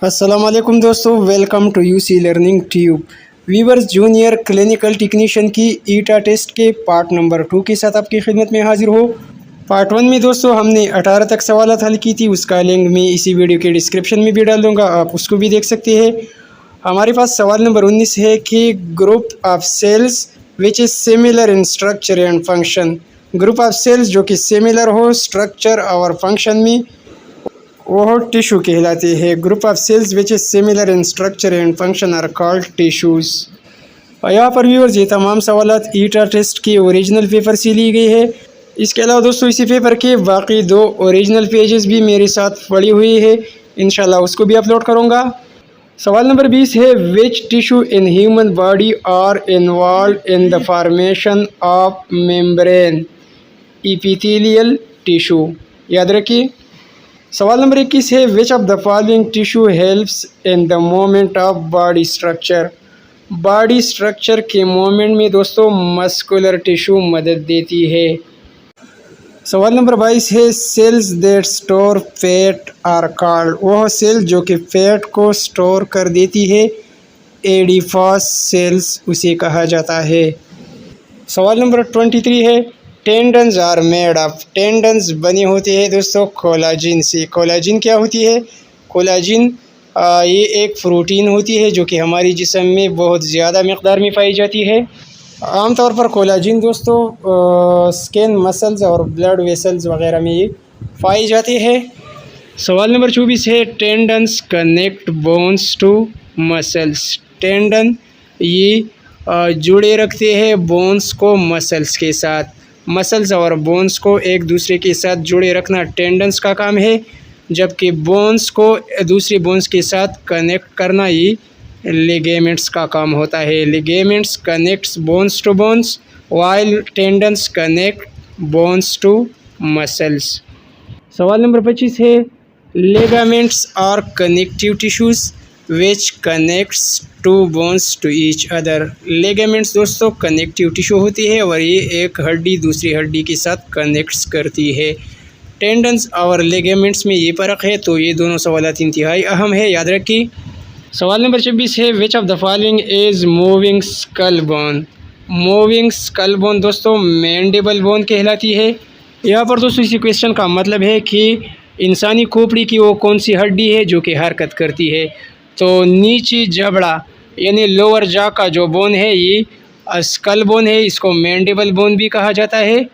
अस्सलाम वालेकुम दोस्तों, welcome to UC learning tube. Viewers junior clinical technician की ईटा टेस्ट के पार्ट नंबर 2 के साथ आपकी खिदमत में हाजिर हो। पार्ट 1 में दोस्तों हमने 18 तक सवालात हल की थी, उसका लिंक मैं इसी वीडियो के डिस्क्रिप्शन में भी डाल दूंगा, आप उसको भी देख सकते हैं। हमारे पास सवाल नंबर 19 है कि group of cells which is similar in structure and function. Group of cells जो कि सिमिलर हो स्ट्रक्चर और फंक्शन में, वो टिश्यू कहलाते हैं। Group of cells which is similar in structure and function are called tissues. और यहाँ पर व्यूअर्स ये तमाम सवालात ईटा टेस्ट के ओरिजिनल पेपर से ली गई है। इसके अलावा दोस्तों इसी पेपर के बाकी 2 ओरिजिनल पेजेस भी मेरे साथ पड़ी हुई है, इंशाल्लाह उसको भी अपलोड करूँगा। सवाल नंबर 20 है which tissue in human body are involved in the formation of membrane. Epithelial tissue, याद रखिए। सवाल नंबर 21 है which of the following tissue helps in the movement of body structure. Body structure के movement में दोस्तों muscular tissue मदद देती है। सवाल नंबर 22 है cells that store fat are called. वह सेल जो कि फैट को स्टोर कर देती है, एडिपस सेल्स उसे कहा जाता है। सवाल नंबर 23 है tendons are made of. Tendons बने होते हैं दोस्तों कोलाजिन से। कोलाजिन क्या होती है? कोलाजिन ये एक प्रोटीन होती है जो कि हमारी जिस्म में बहुत ज़्यादा मकदार में पाई जाती है। आमतौर पर कोलाजिन दोस्तों स्किन, मसल्स और ब्लड वेसल्स वगैरह में ये पाई जाती है। सवाल नंबर 24 है tendons connect bones to muscles. Tendon ये जुड़े रखते हैं बोन्स को मसल्स के साथ। मसल्स और बोन्स को एक दूसरे के साथ जुड़े रखना टेंडन्स का काम है, जबकि बोन्स को दूसरे बोन्स के साथ कनेक्ट करना ये लिगामेंट्स का काम होता है। Ligaments connects bones to bones while tendons connect bones to muscles. सवाल नंबर 25 है ligaments are connective tissues which connects to bones to each other. Ligaments दोस्तों कनेक्टिव टिश्यू होती है और ये एक हड्डी दूसरी हड्डी के साथ कनेक्ट्स करती है। टेंडन्स और लिगामेंट्स में ये फ़र्क है, तो ये दोनों सवालात इंतहाई अहम है, याद रखिए। सवाल नंबर 26 है which of the following is moving skull bone. Moving skull bone दोस्तों मैंडिबल बोन कहलाती है। यहाँ पर दोस्तों इसी क्वेश्चन का मतलब है कि इंसानी खोपड़ी की वो कौन सी हड्डी है जो कि हरकत करती है। तो नीचे जबड़ा यानी लोअर जा का जो बोन है ये स्कल बोन है, इसको मैंडिबल बोन भी कहा जाता है।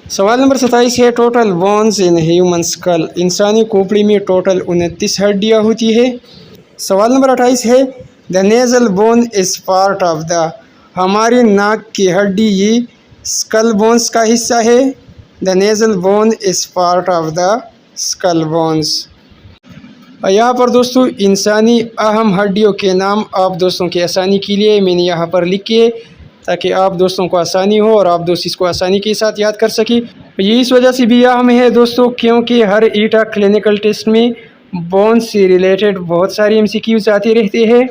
सवाल नंबर 27 है total bones in human school. इंसानी खोपड़ी में टोटल 29 हड्डियाँ होती है। सवाल नंबर 28 है the nasal bone is part of the. हमारी नाक की हड्डी ये स्कल बोन्स का हिस्सा है। The nasal bone is part of the skull bones. यहाँ पर दोस्तों इंसानी अहम हड्डियों के नाम आप दोस्तों की आसानी के लिए मैंने यहाँ पर लिखे, ताकि आप दोस्तों को आसानी हो और आप दोस्त इसको आसानी के साथ याद कर सकें। ये इस वजह से भी अहम है दोस्तों क्योंकि हर ईटा क्लिनिकल टेस्ट में बोन से रिलेटेड बहुत सारी MCQs आते रहते हैं।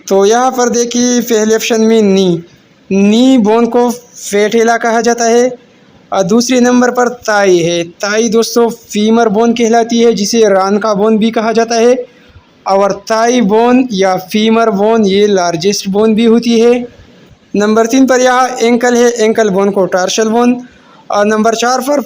तो यहाँ पर देखिए पहले ऑप्शन में नी बोन को फेटेला कहा जाता है और दूसरे नंबर पर ताई है। ताई दोस्तों फीमर बोन कहलाती है, जिसे रान का बोन भी कहा जाता है। और ताई बोन या फीमर बोन ये लार्जेस्ट बोन भी होती है। नंबर 3 पर यहाँ एंकल है, एंकल बोन को टार्शल बोन। और नंबर 4 पर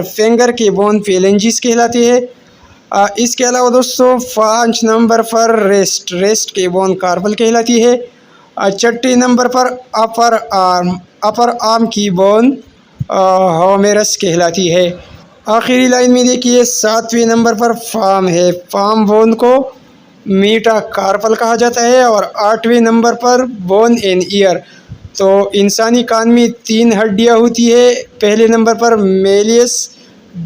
फिंगर के बोन फेलेंजिस कहलाते हैं। इसके अलावा दोस्तों 5 नंबर पर रेस्ट के बोन कार्पल कहलाती है। 6 नंबर पर अपर आर्म की बोन होमेरस कहलाती है। आखिरी लाइन में देखिए 7वें नंबर पर फार्म है, फार्म बोन को मीटा कार्पल कहा जाता है। और 8वें नंबर पर बोन इन ईयर। तो इंसानी कान में 3 हड्डियां होती है, पहले नंबर पर मेलियस,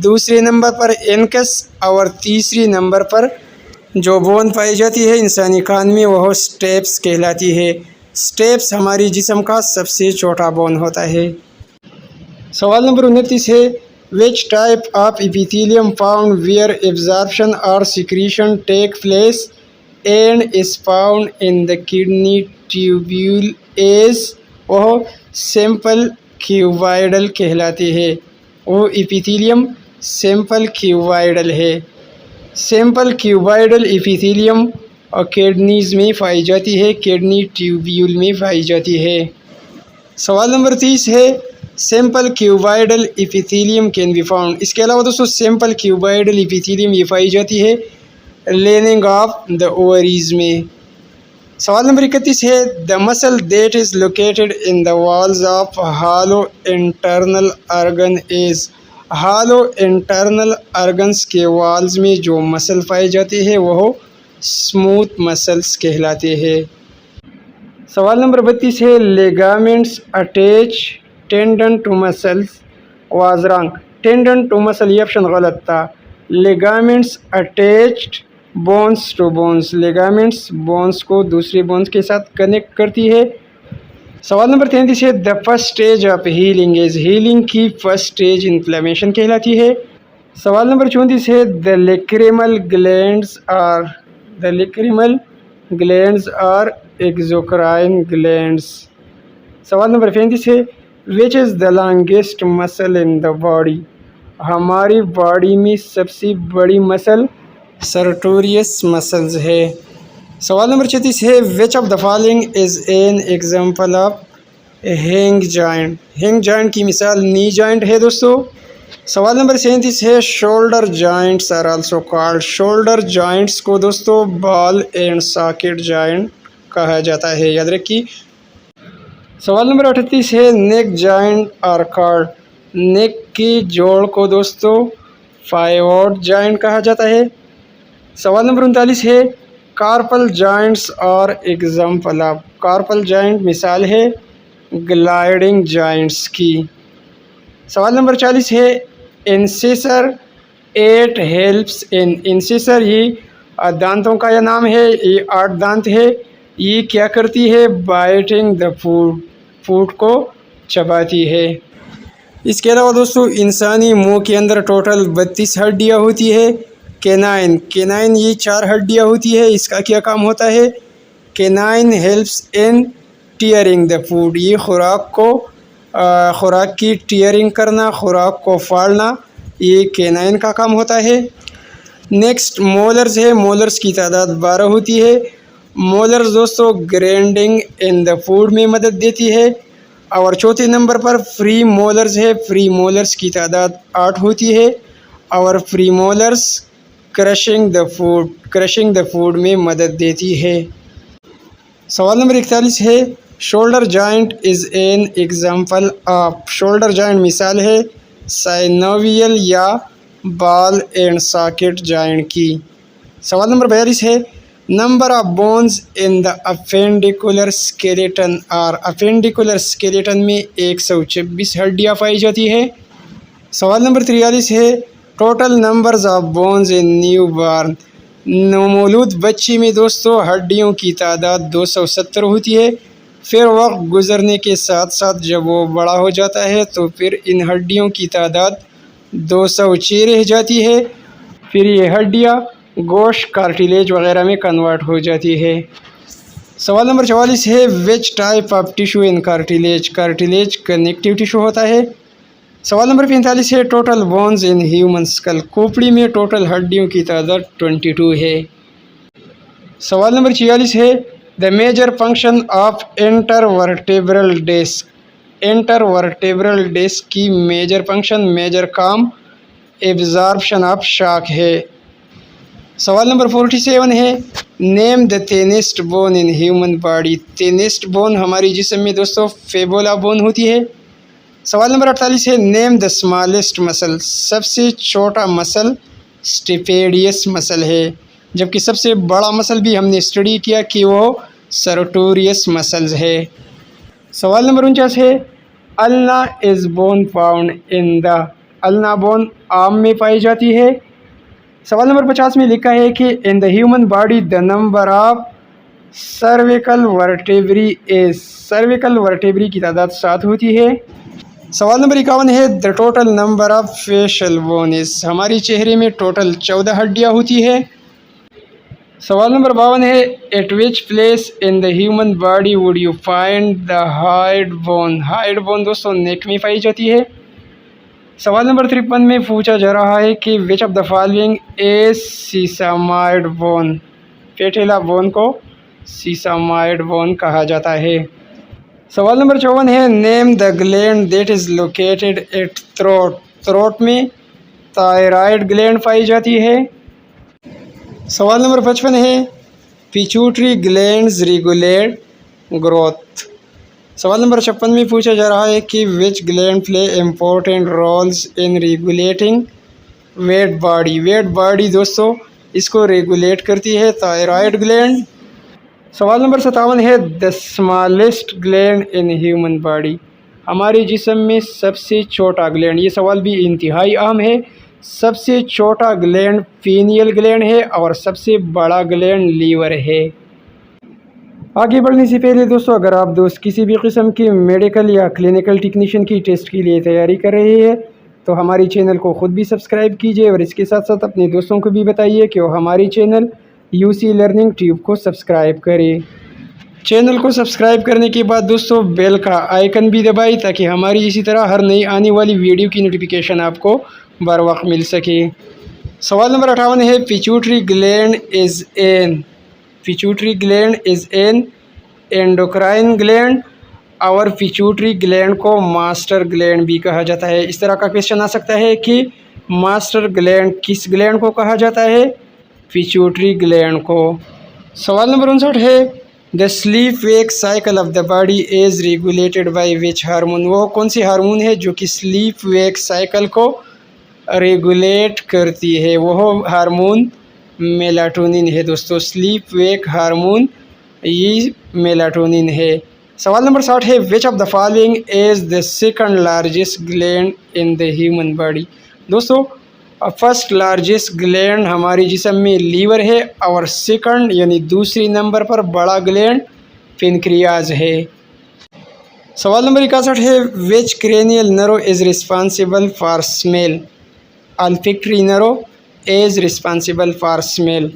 दूसरे नंबर पर एनकस और तीसरे नंबर पर जो बोन पाई जाती है इंसानी कान में वह स्टेप्स कहलाती है। स्टेप्स हमारी जिस्म का सबसे छोटा बोन होता है। सवाल नंबर 29 है which type of epithelium found where absorption और secretion take place and is found in the kidney tubules. वह सिंपल क्यूबॉइडल कहलाती है। वो इपिथेलियम सिंपल क्यूबॉइडल है। सिंपल क्यूबॉइडल इपिथेलियम और किडनीज में पाई जाती है, किडनी ट्यूब्यूल में पाई जाती है। सवाल नंबर 30 है simple cuboidal epithelium can be found. इसके अलावा दोस्तों सिंपल क्यूबाइडल इपिथेलियम ये पाई जाती है लेनिंग ऑफ द ओवरीज में। सवाल नंबर 31 है the muscle that is located in the walls of hollow internal organ is. Hollow internal organs के वॉल्स में जो मसल पाए जाते हैं वह स्मूथ मसल्स कहलाते हैं। सवाल नंबर 32 है ligaments attach tendon to muscles was wrong. Tendon to muscle ये ऑप्शन गलत था। Ligaments attached bones to bones. Ligaments bones को दूसरे बोन्स के साथ कनेक्ट करती है। सवाल नंबर 33 है the first stage of healing is. Healing की फर्स्ट स्टेज इन्फ्लेमेशन कहलाती है। सवाल नंबर 34 है the lacrimal glands are exocrine glands. सवाल नंबर 35 है which is the longest muscle in the body. हमारी बॉडी में सबसे बड़ी मसल सर्टोरियस मसल्स है। सवाल नंबर 36 है which of the following is an example of हिंग जॉइंट। हिंग जॉइंट की मिसाल नी जॉइंट है दोस्तों। सवाल नंबर 37 है shoulder joints are also called. Shoulder joints को दोस्तों बॉल एंड सॉकेट जॉइंट कहा जाता है, याद रखिए। सवाल नंबर 38 है नेक जॉइंट आर कॉल्ड। नेक की जोड़ को दोस्तों पाइवोट जॉइंट कहा जाता है। सवाल नंबर 39 है कार्पल जॉइंट्स और एग्जाम्पल ऑफ। कार्पल जॉइंट मिसाल है ग्लाइडिंग जॉइंट्स की। सवाल नंबर 40 है इंसिसर एट हेल्प्स इन। इंसिसर ये दांतों का यह नाम है, ये 8 दांत है। ये क्या करती है बाइटिंग द फूड को चबाती है। इसके अलावा दोस्तों इंसानी मुंह के अंदर टोटल 32 हड्डियाँ होती है। केनाइन ये 4 हड्डियाँ होती है। इसका क्या काम होता है canine helps in tearing the food. ये खुराक की टीयरिंग करना, खुराक को फाड़ना, ये केनाइन का काम होता है। नेक्स्ट मोलर्स है। मोलर्स की तादाद 12 होती है। मोलर्स दोस्तों ग्राइंडिंग इन द फूड में मदद देती है। और चौथे नंबर पर फ्री मोलर्स है। फ्री मोलर्स की तादाद 8 होती है और free molars crushing the food में मदद देती है। सवाल नंबर 41 है shoulder joint is an example of. Shoulder joint मिसाल है साइनोवियल या बॉल एंड सॉकेट जॉइंट की। सवाल नंबर 42 है number of bones in the appendicular skeleton. और अपेंडिकुलर स्केलेटन में 126 हड्डियाँ पाई जाती है। सवाल नंबर 43 है total numbers of bones in new born. नवमौलूद बच्चे में दोस्तों हड्डियों की तादाद 270 होती है। फिर वक्त गुजरने के साथ साथ जब वो बड़ा हो जाता है तो फिर इन हड्डियों की तादाद 206 रह जाती है। फिर ये हड्डियाँ गोश्त कार्टिलेज वगैरह में कन्वर्ट हो जाती है। सवाल नंबर 44 है which type of tissue in cartilage. Cartilage connective tissue होता है। सवाल नंबर 45 है total bones in human school. खोपड़ी में टोटल हड्डियों की तादाद 22 है। सवाल नंबर 46 है the major function of intervertebral disc. Intervertebral disc की मेजर फंक्शन, मेजर काम एब्जॉर्प्शन ऑफ शॉक है। सवाल नंबर 47 है name the thinnest bone in human body. Thinnest bone हमारी जिस्म में दोस्तों फेबोला बोन होती है। सवाल नंबर 48 है नेम द स्मॉलेस्ट मसल। सबसे छोटा मसल स्टिपेडियस मसल है, जबकि सबसे बड़ा मसल भी हमने स्टडी किया कि वो सर्टोरियस मसल्स है। सवाल नंबर 49 है ulna is bone found in the. Ulna bone आम में पाई जाती है। सवाल नंबर 50 में लिखा है कि in the human body the number of cervical vertebrae is. Cervical vertebrae की तादाद 7 होती है। सवाल नंबर 51 है the total number of facial bones. हमारी चेहरे में टोटल 14 हड्डियाँ होती है। सवाल नंबर 52 है eight which place in the human body would you find the hide bone. Hide bone दोस्तों नेक में पाई जाती है। सवाल नंबर 53 में पूछा जा रहा है कि which of the following is sesamoid bone. Patella bone को सीसामाइड बोन कहा जाता है। सवाल नंबर 54 है, name the gland that is located at throat. Throat में थायराइड ग्लैंड पाई जाती है। सवाल नंबर 55 है, पिट्यूटरी ग्लैंड्स रेगुलेट ग्रोथ। सवाल नंबर 56 में पूछा जा रहा है कि which gland play important roles in regulating weight body. Weight body दोस्तों इसको रेगुलेट करती है थायराइड ग्लैंड। सवाल नंबर 57 है, the smallest gland in human body. हमारे जिस्म में सबसे छोटा ग्लैंड, ये सवाल भी इंतहाई अहम है। सबसे छोटा ग्लैंड पीनियल ग्लैंड है और सबसे बड़ा ग्लैंड लीवर है। आगे बढ़ने से पहले दोस्तों, अगर आप दोस्त किसी भी किस्म की मेडिकल या क्लिनिकल टेक्नीशियन की टेस्ट के लिए तैयारी कर रहे हैं तो हमारी चैनल को ख़ुद भी सब्सक्राइब कीजिए और इसके साथ साथ अपने दोस्तों को भी बताइए कि वो हमारी चैनल यूसी लर्निंग ट्यूब को सब्सक्राइब करें। चैनल को सब्सक्राइब करने के बाद दोस्तों बेल का आइकन भी दबाएं ताकि हमारी इसी तरह हर नई आने वाली वीडियो की नोटिफिकेशन आपको बर वक्त मिल सके। सवाल नंबर 58 है, pituitary gland is an. Pituitary gland is an endocrine gland और पिट्यूटरी ग्लैंड को मास्टर ग्लैंड भी कहा जाता है। इस तरह का क्वेश्चन आ सकता है कि मास्टर ग्लैंड किस ग्लैंड को कहा जाता है? पिट्यूटरी ग्लैंड को। सवाल नंबर 59 है, the sleep wake cycle of the body is regulated by which hormone. वो कौन सी हार्मोन है जो कि स्लीप वेक साइकिल को रेगुलेट करती है? वो हार्मोन मेलाटोनिन है दोस्तों। स्लीप वेक हार्मोन ये मेलाटोनिन है। सवाल नंबर 60 है, which of the following is the second largest gland in the human body. दोस्तों फर्स्ट लार्जेस्ट ग्लैंड हमारे जिस्म में लीवर है और सेकंड यानी दूसरी नंबर पर बड़ा ग्लैंड पेनक्रियाज है। सवाल नंबर 61 है, which cranial nerve is responsible for smell. Olfactory nerve is responsible for smell.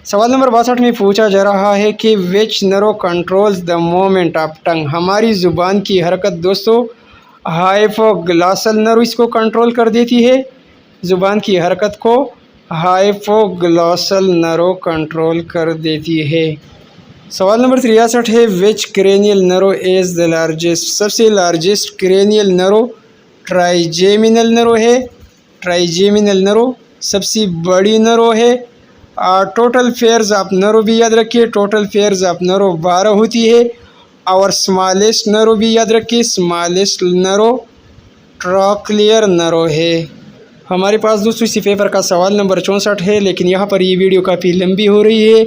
सवाल नंबर 62 में पूछा जा रहा है कि which nerve controls the movement of tongue. हमारी ज़ुबान की हरकत दोस्तों हाइपोग्लॉसल नर्व इसको कंट्रोल कर देती है। ज़ुबान की हरकत को हाइपोग्लॉसल नर्व कंट्रोल कर देती है। सवाल नंबर 63 है, which cranial nerve is the largest. सबसे largest cranial nerve trigeminal nerve है। ट्राइजेमिनल नर्व सबसे बड़ी नर्व है। टोटल पेयर्स ऑफ नर्व भी याद रखिए, टोटल पेयर्स ऑफ नर्व 12 होती है। और स्मॉलेस्ट नर्व भी याद रखिए, स्मॉलेस्ट नर्व ट्रॉक्लियर नर्व है। हमारे पास दोस्तों इसी पेपर का सवाल नंबर 64 है, लेकिन यहाँ पर ये वीडियो काफ़ी लंबी हो रही है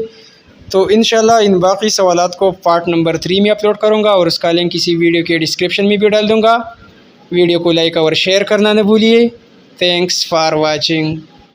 तो इंशाल्लाह इन बाकी सवालात को पार्ट नंबर 3 में अपलोड करूँगा और उसका लिंक किसी वीडियो के डिस्क्रिप्शन में भी डाल दूँगा। वीडियो को लाइक और शेयर करना न भूलिए। Thanks for watching.